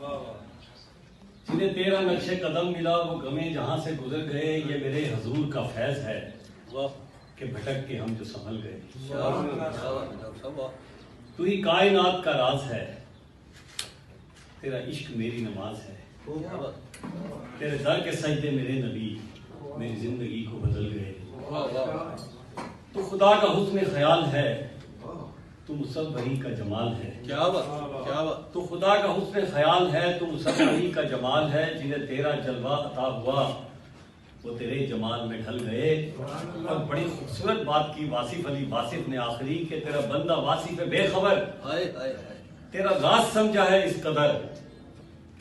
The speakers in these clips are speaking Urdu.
جنہیں تیرا نقش قدم ملا وہ غمیں جہاں سے گزر گئے، یہ میرے حضور کا فیض ہے کہ بھٹک کے ہم جو سنبھل گئے۔ تو ہی کائنات کا راز ہے، تیرا عشق میری نماز ہے، تیرے در کے سجدے میرے نبی میری زندگی کو بدل گئے۔ تو خدا کا حسن خیال ہے، تو مصوری کا جمال ہے۔ کیا بات! تو خدا کا حسن خیال ہے، تو مصوری کا جمال ہے، جنہیں تیرا جلوہ عطا ہوا وہ تیرے جمال میں ڈھل گئے۔ اور بڑی خوبصورت بات کی واصف علی واصف نے آخری کہ تیرا بندہ واصف بے خبر تیرا راز سمجھا ہے اس قدر،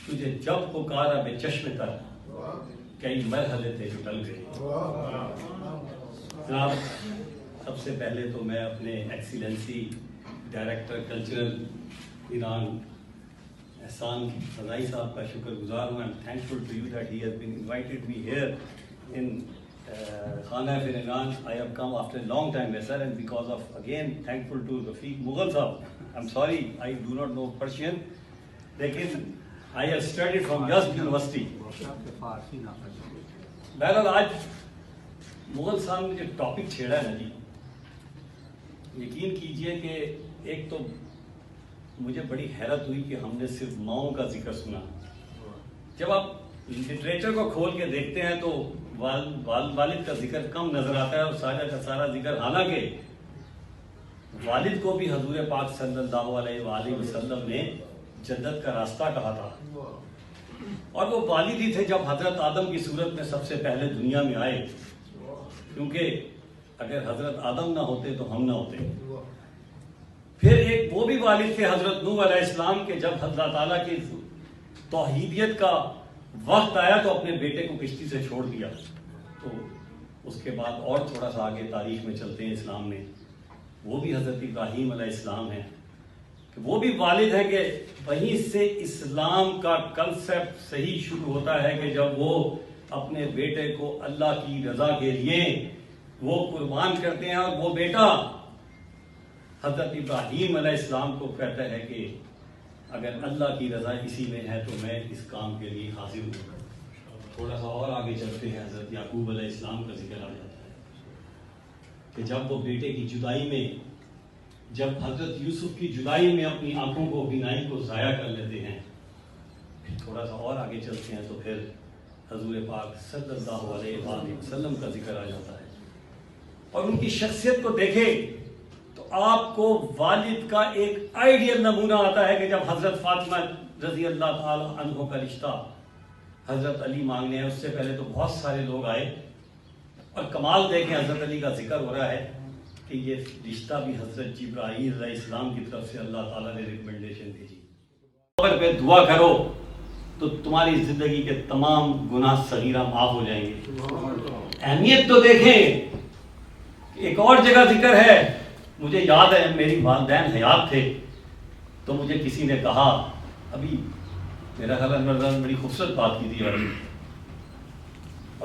تجھے جب پکارا بے چشم تر کئی مرحلے تھے جو ٹل گئے۔ جناب، سب سے پہلے تو میں اپنے ایکسیلنسی ڈائریکٹر کلچرل ایران احسان فضائی صاحب کا شکر گزار ہوں۔ I'm thankful to you that he has been invited me here in Khana Fir-Iran. I have come after a long time, sir, and because of, again, thankful to Rafiq Mughal Sahab. I'm sorry, I do not know Persian, lekin I have studied from Yazd University. بہرحال آج مغل صاحب نے جو ٹاپک چھیڑا ہے نا جی، یقین کیجئے کہ ایک تو مجھے بڑی حیرت ہوئی کہ ہم نے صرف ماؤں کا ذکر سنا۔ جب آپ لٹریچر کو کھول کے دیکھتے ہیں تو والد کا ذکر کم نظر آتا ہے، اور سارا کا سارا ذکر، حالانکہ والد کو بھی حضور پاک صلی اللہ علیہ وآلہ وسلم نے جنت کا راستہ کہا تھا، اور وہ والد ہی تھے جب حضرت آدم کی صورت میں سب سے پہلے دنیا میں آئے، کیونکہ اگر حضرت آدم نہ ہوتے تو ہم نہ ہوتے۔ پھر ایک وہ بھی والد تھے حضرت نوح علیہ السلام کے جب اللہ تعالیٰ کی توحیدیت کا وقت آیا تو اپنے بیٹے کو کشتی سے چھوڑ دیا۔ تو اس کے بعد اور تھوڑا سا آگے تاریخ میں چلتے ہیں اسلام میں، وہ بھی حضرت ابراہیم علیہ السلام ہیں، کہ وہ بھی والد ہیں، کہ وہیں سے اسلام کا کنسیپٹ صحیح شروع ہوتا ہے کہ جب وہ اپنے بیٹے کو اللہ کی رضا کے لیے وہ قربان کرتے ہیں، اور وہ بیٹا حضرت ابراہیم علیہ السلام کو کہتا ہے کہ اگر اللہ کی رضا اسی میں ہے تو میں اس کام کے لیے حاضر ہوں۔ تھوڑا سا اور آگے چلتے ہیں، حضرت یعقوب علیہ السلام کا ذکر آ جاتا ہے کہ جب وہ بیٹے کی جدائی میں، جب حضرت یوسف کی جدائی میں اپنی آنکھوں کو، بینائی کو ضائع کر لیتے ہیں، پھر تھوڑا سا اور آگے چلتے ہیں تو پھر حضور پاک صلی اللہ علیہ وآلہ وسلم کا ذکر آ جاتا ہے، اور ان کی شخصیت کو دیکھیں تو آپ کو والد کا ایک آئیڈیل نمونہ آتا ہے کہ جب حضرت فاطمہ رضی اللہ تعالی عنہ کا رشتہ حضرت علی مانگنے ہیں، اس سے پہلے تو بہت سارے لوگ آئے، اور کمال دیکھیں حضرت علی کا ذکر ہو رہا ہے کہ یہ رشتہ بھی حضرت جبرائیل علیہ السلام کی طرف سے اللہ تعالیٰ نے ریکمنڈیشن بھیجی، قبر پہ دعا کرو تو تمہاری زندگی کے تمام گناہ صغیرہ معاف ہو جائیں گے۔ اہمیت تو دیکھیں، ایک اور جگہ ذکر ہے، مجھے یاد ہے میری والدین حیات تھے تو مجھے کسی نے کہا، ابھی میرا خیال ہے بڑی خوبصورت بات کی تھی، اور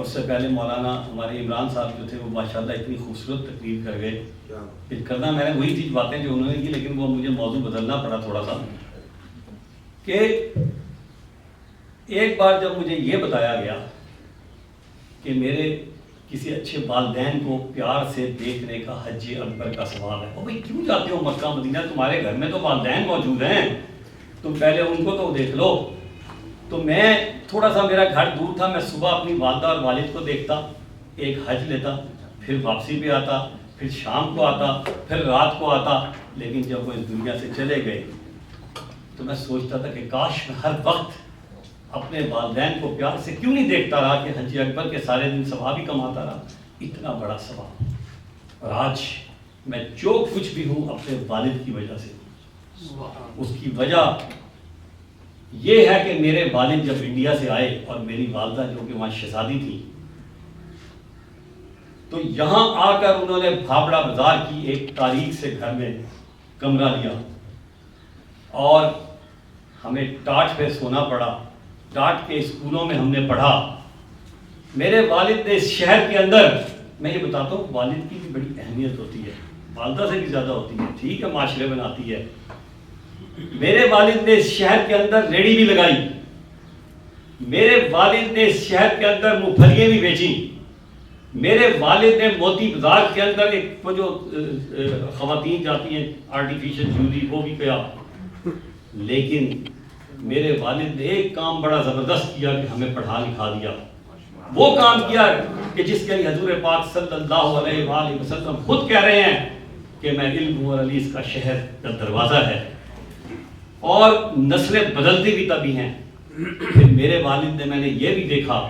اس سے پہلے مولانا ہمارے عمران صاحب جو تھے وہ ماشاءاللہ اتنی خوبصورت تقریر کر گئے، پھر کرنا میں نے وہی چیز باتیں جو انہوں نے کی، لیکن وہ مجھے موضوع بدلنا پڑا تھوڑا سا، کہ ایک بار جب مجھے یہ بتایا گیا کہ میرے کسی اچھے والدین کو پیار سے دیکھنے کا حج اکبر کا ثواب ہے، بھائی کیوں جاتے ہو مکہ مدینہ، تمہارے گھر میں تو والدین موجود ہیں، تم پہلے ان کو تو دیکھ لو۔ تو میں تھوڑا سا، میرا گھر دور تھا، میں صبح اپنی والدہ اور والد کو دیکھتا، ایک حج لیتا، پھر واپسی پہ آتا، پھر شام کو آتا، پھر رات کو آتا، لیکن جب وہ اس دنیا سے چلے گئے تو میں سوچتا تھا کہ کاش میں ہر وقت اپنے والدین کو پیار سے کیوں نہیں دیکھتا رہا کہ حج اکبر کے سارے دن ثواب ہی کماتا رہا، اتنا بڑا ثواب۔ اور آج میں جو کچھ بھی ہوں اپنے والد کی وجہ سے، اس کی وجہ یہ ہے کہ میرے والد جب انڈیا سے آئے اور میری والدہ جو کہ وہاں شہزادی تھی، تو یہاں آ کر انہوں نے بھابڑا بازار کی ایک تاریخ سے گھر میں کمرہ لیا، اور ہمیں ٹاٹ پہ سونا پڑا، ٹاٹ کے اسکولوں میں ہم نے پڑھا۔ میرے والد نے اس شہر کے اندر، میں یہ بتاتا ہوں والد کی بھی بڑی اہمیت ہوتی ہے، والدہ سے بھی زیادہ ہوتی ہے، ٹھیک ہے معاشرے بناتی ہے، میرے والد نے اس شہر کے اندر ریڑھی بھی لگائی، میرے والد نے اس شہر کے اندر منہ پھلیاں بھی بیچی، میرے والد نے موتی بازار کے اندر ایک وہ جو خواتین جاتی ہیں آرٹیفیشل جیولری وہ بھی کیا، لیکن میرے والد نے ایک کام بڑا زبردست کیا کہ ہمیں پڑھا لکھا دیا. وہ کام کیا کہ جس کے لیے حضور پاک صلی اللہ علیہ وآلہ وسلم خود کہہ رہے ہیں کہ میں علم اور حدیث کا شہر کا دروازہ ہے. اور نسلیں بدلتی بھی تبھی ہیں. پھر میرے والد نے، میں نے یہ بھی دیکھا،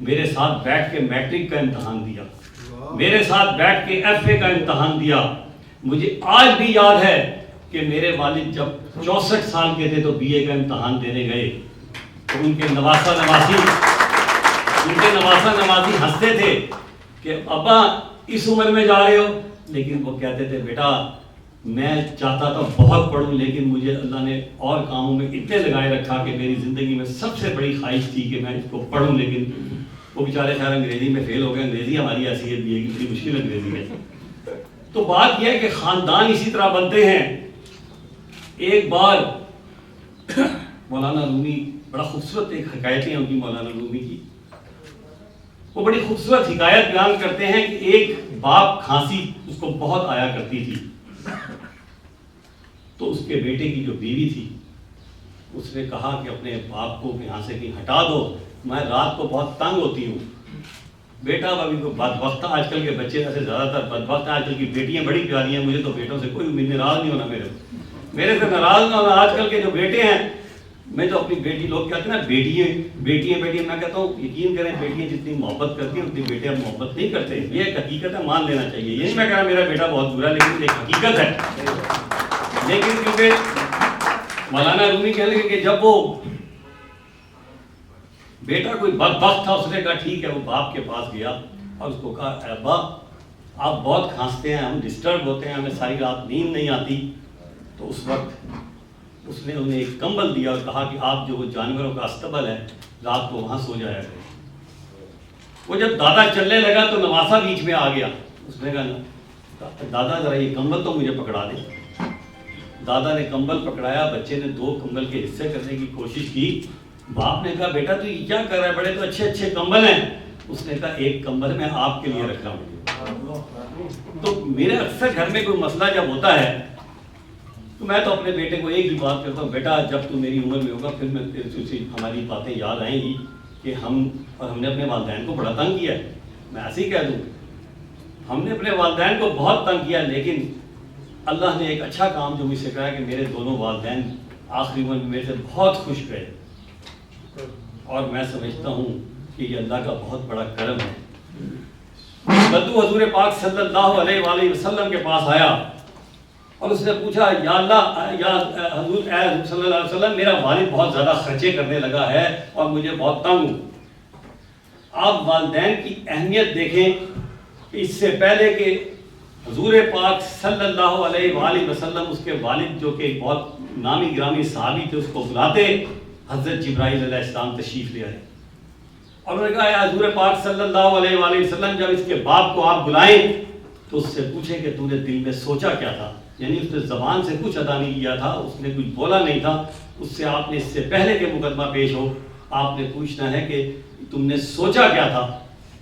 میرے ساتھ بیٹھ کے میٹرک کا امتحان دیا، میرے ساتھ بیٹھ کے ایف اے کا امتحان دیا. مجھے آج بھی یاد ہے کہ میرے والد جب 64 سال کے تھے تو بی اے کا امتحان دینے گئے تو ان کے نواسا نواسی ہنستے تھے کہ ابا اس عمر میں جا رہے ہو، لیکن وہ کہتے تھے بیٹا میں چاہتا تھا بہت پڑھوں، لیکن مجھے اللہ نے اور کاموں میں اتنے لگائے رکھا کہ میری زندگی میں سب سے بڑی خواہش تھی کہ میں اس کو پڑھوں. لیکن وہ بیچارے خیر انگریزی میں فیل ہو گئے. انگریزی ہماری ایسی ہے بی اے کی بڑی مشکل انگریزی ہے. تو بات یہ ہے کہ خاندان اسی طرح بنتے ہیں. ایک بار مولانا رومی، بڑا خوبصورت ایک حکایتیں ہیں ان کی مولانا رومی کی، وہ بڑی خوبصورت حکایت بیان کرتے ہیں کہ ایک باپ کھانسی اس کو بہت آیا کرتی تھی، تو اس کے بیٹے کی جو بیوی تھی اس نے کہا کہ اپنے باپ کو یہاں سے کہیں ہٹا دو، میں رات کو بہت تنگ ہوتی ہوں. بیٹا ابھی کو بدبخت، آج کل کے بچے ایسے زیادہ تر بدبخت ہیں. آج کل کی بیٹیاں بڑی پیاری ہیں، مجھے تو بیٹوں سے کوئی امید، ناراض نہیں ہونا میرے سے ناراض نہ ہونا. آج کل کے جو بیٹے ہیں، میں تو اپنی بیٹی، لوگ کہتے ہیں نا بیٹیاں، میں کہتا ہوں یقین کریں بیٹیاں جتنی محبت کرتی ہیں اتنی بیٹے محبت نہیں کرتے. یہ ایک حقیقت ہے، مان لینا چاہیے. یہ نہیں میں کہہ رہا میرا بیٹا بہت برا ہے، لیکن ایک حقیقت ہے. لیکن کیونکہ مولانا رومی کہنے لگے کہ جب وہ بیٹا کوئی بدبخت تھا، اس نے کہا ٹھیک ہے. وہ باپ کے پاس گیا اور اس کو کہا ابا آپ بہت کھانستے ہیں، ہم ڈسٹرب ہوتے ہیں، ہمیں ساری رات نیند نہیں آتی. تو اس وقت اس نے انہیں ایک کمبل دیا اور کہا کہ آپ جو وہ جانوروں کا استبل ہے رات کو وہاں سو جایا کریں. وہ جب دادا چلنے لگا تو نواسا بیچ میں آ گیا. اس نے کہا دادا ذرا یہ کمبل تو مجھے پکڑا دے. دادا نے کمبل پکڑایا، بچے نے 2 کمبل کے حصے کرنے کی کوشش کی. باپ نے کہا بیٹا تو یہ کیا کر رہا ہے، بڑے تو اچھے اچھے کمبل ہیں. اس نے کہا ایک کمبل میں آپ کے لیے رکھ رہا ہوں. تو میرے اکثر گھر میں کوئی مسئلہ جب ہوتا ہے تو میں تو اپنے بیٹے کو ایک ہی بات کرتا ہوں، بیٹا جب تو میری عمر میں ہوگا پھر میں ہماری باتیں یاد آئیں گی کہ ہم نے اپنے والدین کو بڑا تنگ کیا ہے. میں ایسے ہی کہہ دوں ہم نے اپنے والدین کو بہت تنگ کیا، لیکن اللہ نے ایک اچھا کام جو مجھ سے کہا کہ میرے دونوں والدین آخری عمر میں میرے سے بہت خوش گئے. اور میں سمجھتا ہوں کہ یہ اللہ کا بہت بڑا کرم ہے. بدو حضور پاک صلی اللہ علیہ وآلہ وسلم کے پاس آیا اور اس نے پوچھا یا اللہ، یا حضور، اے حضور صلی اللہ علیہ وسلم، میرا والد بہت زیادہ خرچے کرنے لگا ہے اور مجھے بہت تنگ ہوں. آپ والدین کی اہمیت دیکھیں کہ اس سے پہلے کہ حضور پاک صلی اللہ علیہ وآلہ وسلم اس کے والد جو کہ بہت نامی گرامی صحابی تھے اس کو بلاتے، حضرت جبرائیل علیہ السلام تشریف لے آئے اور انہوں نے کہا اے حضور پاک صلی اللہ علیہ وآلہ وسلم جب اس کے باپ کو آپ بلائیں تو اس سے پوچھیں کہ تو نے دل میں سوچا کیا تھا. یعنی اس نے زبان سے کچھ ادا نہیں کیا تھا، اس نے کچھ بولا نہیں تھا. اس سے آپ نے اس سے پہلے کہ مقدمہ پیش ہو آپ نے پوچھنا ہے کہ تم نے سوچا کیا تھا.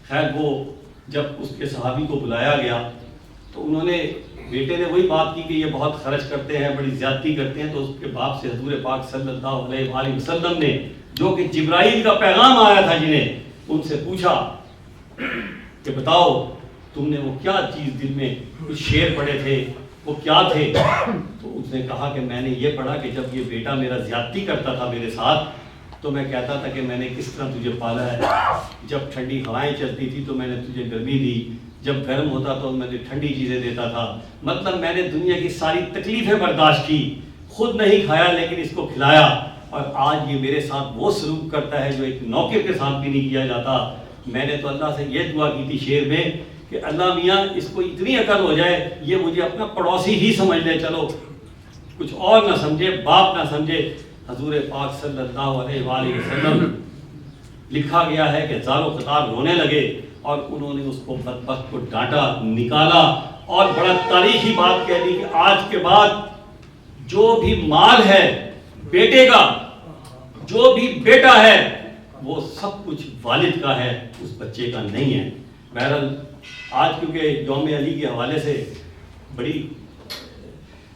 خیر وہ جب اس کے صحابی کو بلایا گیا تو انہوں نے، بیٹے نے وہی بات کی کہ یہ بہت خرچ کرتے ہیں، بڑی زیادتی کرتے ہیں. تو اس کے باپ سے حضور پاک صلی اللہ علیہ وآلہ وسلم نے، جو کہ جبرائیل کا پیغام آیا تھا جنہیں، ان سے پوچھا کہ بتاؤ تم نے وہ کیا چیز دل میں، کچھ شعر پڑھے تھے، وہ کیا تھے؟ تو اس نے کہا کہ میں نے یہ پڑھا کہ جب یہ بیٹا میرا زیادتی کرتا تھا میرے ساتھ تو میں کہتا تھا کہ میں نے کس طرح تجھے پالا ہے. جب ٹھنڈی ہوائیں چلتی تھی تو میں نے تجھے گرمی دی، جب گرم ہوتا تو میں نے ٹھنڈی چیزیں دیتا تھا. مطلب میں نے دنیا کی ساری تکلیفیں برداشت کی، خود نہیں کھایا لیکن اس کو کھلایا. اور آج یہ میرے ساتھ وہ سلوک کرتا ہے جو ایک نوکر کے ساتھ بھی نہیں کیا جاتا. میں نے تو اللہ سے یہ دعا کی تھی شعر میں کہ اللہ میاں اس کو اتنی عقل ہو جائے یہ مجھے اپنا پڑوسی ہی سمجھ لے، چلو کچھ اور نہ سمجھے، باپ نہ سمجھے. حضور پاک صلی اللہ علیہ وآلہ وسلم لکھا گیا ہے کہ زار و قطار رونے لگے اور انہوں نے اس کو بدبخت کو ڈانٹا، نکالا اور بڑا تاریخی بات کہہ دی کہ آج کے بعد جو بھی مال ہے بیٹے کا، جو بھی بیٹا ہے وہ سب کچھ والد کا ہے، اس بچے کا نہیں ہے۔ بہرحال آج کیونکہ یوم علی کے حوالے سے بڑی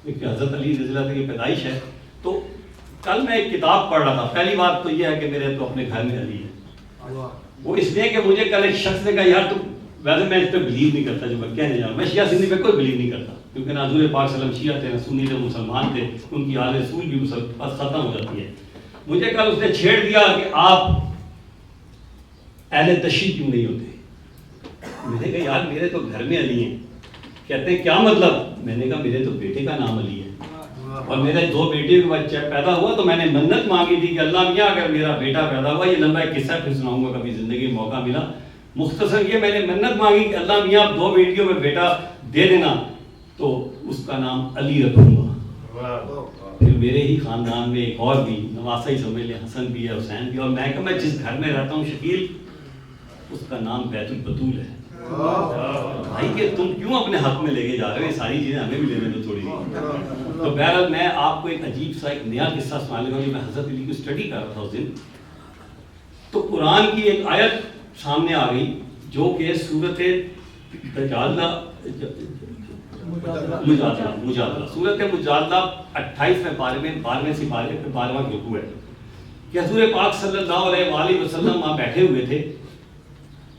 حضرت علی رضی اللہ عنہ کی پیدائش ہے، تو کل میں ایک کتاب پڑھ رہا تھا۔ پہلی بات تو یہ ہے کہ میرے تو اپنے گھر میں علی ہے، وہ اس لیے کہ مجھے کل ایک شخص نے کہا یار تم، ویسے میں اس پہ بلیو نہیں کرتا، جو میں کہنے جا رہا ہوں، میں شیعہ سنی پہ کوئی بلیو نہیں کرتا، کیونکہ نہ حضور پاک صلی اللہ علیہ وسلم شیعہ تھے، نہ سنی تھے، مسلمان تھے، ان کی آل رسول بھی بس ختم ہو جاتی ہے۔ مجھے کل اس نے چھیڑ دیا کہ آپ اہل تشیع کیوں نہیں ہوتے؟ میں نے کہا یار میرے تو گھر میں علی ہیں۔ کہتے ہیں کیا مطلب؟ میں نے کہا میرے تو بیٹے کا نام علی ہے، اور میرے 2 بیٹے کا بچہ پیدا ہوا تو میں نے منت مانگی تھی کہ اللہ میاں اگر میرا بیٹا پیدا ہوا، یہ لمبا ایک قصہ پھر سناؤں گا کبھی زندگی میں موقع ملا، مختصر یہ میں نے منت مانگی کہ اللہ میاں آپ 2 بیٹیوں میں بیٹا دے دینا تو اس کا نام علی رکھوں گا۔ پھر میرے ہی خاندان میں ایک اور بھی نواسہ ہی سمجھ لیں، حسن بھی ہے، حسین بھی، اور میں کہا میں جس گھر میں رہتا ہوں شکیل، اس کا نام بیت البتول ہے۔ بھائی کہ تم کیوں اپنے حق میں لے کے جا رہے ہو؟ یہ ساری چیزیں ہمیں بھی لینے دو تھوڑی سی۔ تو بہرحال میں آپ کو ایک عجیب سا ایک نیا قصہ سنانے لگا، میں حضرت علی کی اسٹڈی کر رہا تھا اس دن، تو قرآن کی ایک آیت سامنے آ گئی جو کہ سورت مجادلہ سورت مجادلہ 28ویں پارے میں 12ویں سپارے پہ 12واں رکوع ہے کہ حضور پاک صلی اللہ علیہ وآلہ وسلم وہاں بیٹھے ہوئے تھے،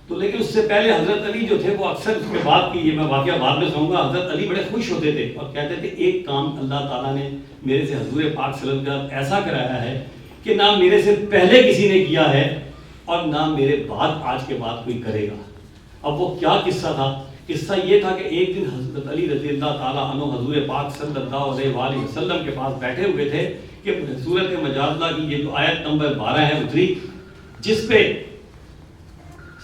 تو لیکن اس سے پہلے حضرت علی جو تھے وہ اکثر اس کے بعد کی، یہ میں واقعہ بعد میں سنوں گا، حضرت علی بڑے خوش ہوتے تھے اور کہتے تھے ایک کام اللہ تعالیٰ نے میرے سے حضور پاک صلی اللہ علیہ وسلم کا ایسا کرایا ہے کہ نہ میرے سے پہلے کسی نے کیا ہے اور نہ میرے بعد آج کے بعد کوئی کرے گا۔ اب وہ کیا قصہ تھا؟ قصہ یہ تھا کہ ایک دن حضرت علی رضی اللہ تعالیٰ عنہ حضور پاک صلی اللہ علیہ وآلہ وسلم کے پاس بیٹھے ہوئے تھے کہ سورت مجادلہ کی یہ جو آیت نمبر 12 ہے اتری، جس پہ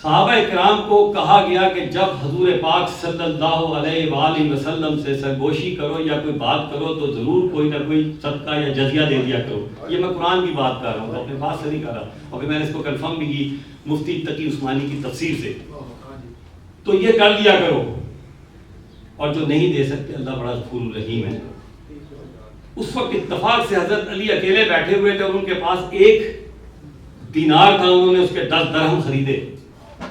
صحابہ اکرام کو کہا گیا کہ جب حضور پاک صلی اللہ علیہ وآلہ وسلم سے سرگوشی کرو یا کوئی بات کرو تو ضرور کوئی نہ کوئی صدقہ یا جزیہ دے دیا کرو۔ یہ میں قرآن کی بات کر رہا ہوں، اپنے بات سے نہیں کر رہا، اور پھر میں نے اس کو کنفرم بھی کی مفتی تقی عثمانی کی تفسیر سے، تو یہ کر دیا کرو، اور جو نہیں دے سکتے اللہ بڑا غفور الرحیم ہے۔ اس وقت اتفاق سے حضرت علی اکیلے بیٹھے ہوئے تھے اور ان کے پاس 1 دینار تھا، انہوں نے اس کے 10 درہم خریدے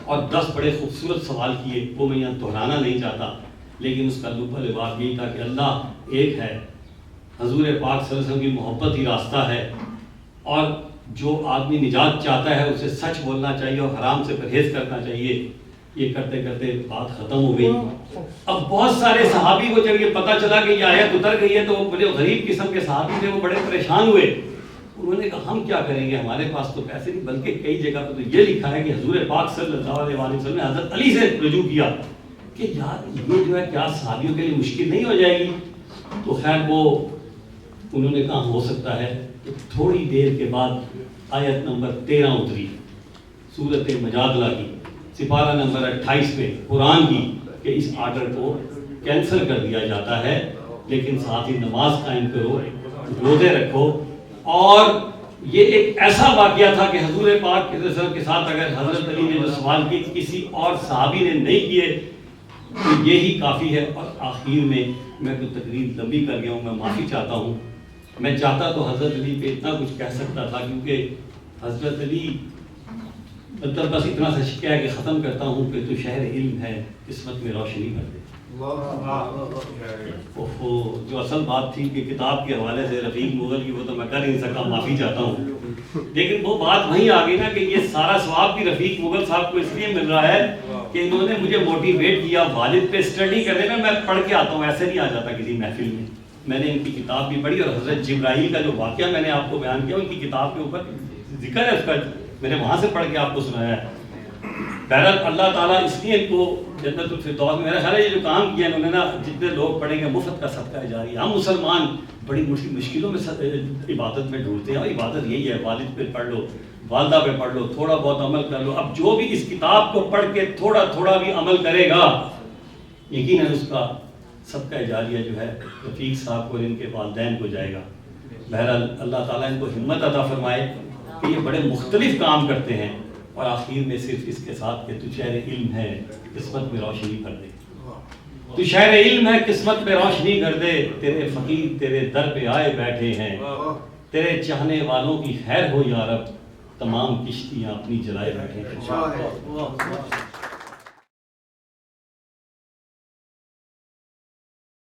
اور 10 بڑے خوبصورت سوال کیے، وہ میں یہاں دہرانا نہیں چاہتا، لیکن اس کا لب لباب یہی تھا کہ اللہ ایک ہے، حضور پاک صلی اللہ علیہ وسلم کی محبت ہی راستہ ہے، اور جو آدمی نجات چاہتا ہے اسے سچ بولنا چاہیے اور حرام سے پرہیز کرنا چاہیے۔ یہ کرتے کرتے بات ختم ہو گئی۔ اب بہت سارے صحابی کو جب یہ پتہ چلا کہ یہ آیت اتر گئی ہے تو وہ بڑے غریب قسم کے صحابی تھے، وہ بڑے پریشان ہوئے، انہوں نے کہا ہم کیا کریں گے، ہمارے پاس تو پیسے نہیں، بلکہ کئی جگہ پہ تو یہ لکھا ہے کہ حضور پاک صلی اللہ علیہ وسلم نے حضرت علی سے رجوع کیا کہ یار یہ جو ہے کیا صحابیوں کے لیے مشکل نہیں ہو جائے گی؟ تو خیر وہ انہوں نے کہا ہو سکتا ہے۔ کہ تھوڑی دیر کے بعد آیت نمبر 13 اتری سورت مجادلہ کی، سپارہ نمبر 28 پہ قرآن کی، کہ اس آرڈر کو کینسل کر دیا جاتا ہے، لیکن ساتھ ہی نماز قائم کرو، روزے رکھو۔ اور یہ ایک ایسا واقعہ تھا کہ حضور پاک کے ساتھ اگر حضرت علی نے جو سوال کی کسی اور صحابی نے نہیں کیے تو یہی کافی ہے۔ اور آخر میں کوئی تقریر لمبی کر گیا ہوں، میں معافی چاہتا ہوں۔ میں چاہتا تو حضرت علی پہ اتنا کچھ کہہ سکتا تھا، کیونکہ حضرت علی مطلب بس اتنا سا کہہ کے ختم کرتا ہوں کہ تو شہر علم ہے، قسمت میں روشنی کر دے۔ جو اصل بات تھی کہ کتاب کے حوالے سے رفیق مغل کی، وہ تو میں کر نہیں سکا، معافی چاہتا ہوں، لیکن وہ بات وہیں آ گئی نا کہ یہ سارا ثواب بھی رفیق مغل صاحب کو اس لیے مل رہا ہے کہ انہوں نے مجھے موٹیویٹ کیا والد پہ اسٹڈی کرنے میں پڑھ کے آتا ہوں، ایسے نہیں آ جاتا کسی محفل میں۔ میں نے ان کی کتاب بھی پڑھی، اور حضرت جبرائیل کا جو واقعہ میں نے آپ کو بیان کیا ان کی کتاب کے اوپر ذکر ہے، اس کا میں نے وہاں سے پڑھ کے آپ کو سنایا ہے۔ بہرحال اللہ تعالیٰ اس لیے ان کو جنت الفردوس میں، میرا خیال ہے یہ جو کام کیا انہوں نے نا، جتنے لوگ پڑھیں گے مفت کا صدقہ جاری۔ ہم مسلمان بڑی مشکلوں میں عبادت میں ڈھونڈتے ہیں، اور عبادت یہی ہے، والد پہ پڑھ لو، والدہ پہ پڑھ لو، تھوڑا بہت عمل کر لو۔ اب جو بھی اس کتاب کو پڑھ کے تھوڑا تھوڑا بھی عمل کرے گا، یقیناً اس کا صدقہ جاریہ جو ہے رفیق صاحب کو اور ان کے والدین کو جائے گا۔ بہرحال اللہ تعالیٰ ان کو ہمت عطا فرمائے کہ یہ بڑے مختلف کام کرتے ہیں، اور آخر میں صرف اس کے ساتھ کہ تو شہر علم ہے، قسمت میں روشنی کر دے۔ تو شہر علم ہے قسمت پہ روشنی کر دے، تیرے فقیر تیرے در پہ آئے بیٹھے ہیں، تیرے چاہنے والوں کی خیر ہو یا رب، تمام کشتیاں اپنی جلائے بیٹھے ہیں۔